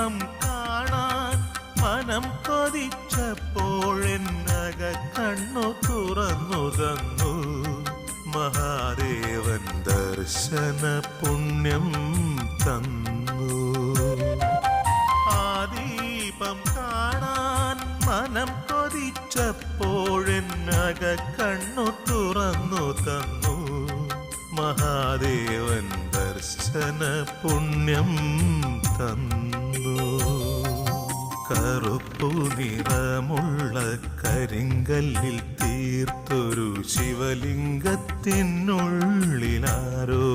ദീപം കാണാൻ മനം കൊതിച്ചപ്പോഴെന്നക കണ്ണു തുറന്നു തന്നു മഹാദേവൻ ദർശന പുണ്യം തന്നു. ആ ദീപം കാണാൻ മനം കൊതിച്ചപ്പോഴെന്നക കണ്ണു തുറന്നു തന്നു മഹാദേവൻ ദർശന പുണ്യം തന്നു. കറുപ്പു നിറമുള്ള കരിങ്കല്ലിൽ തീർത്തൊരു ശിവലിംഗത്തിനുള്ളിലാരോ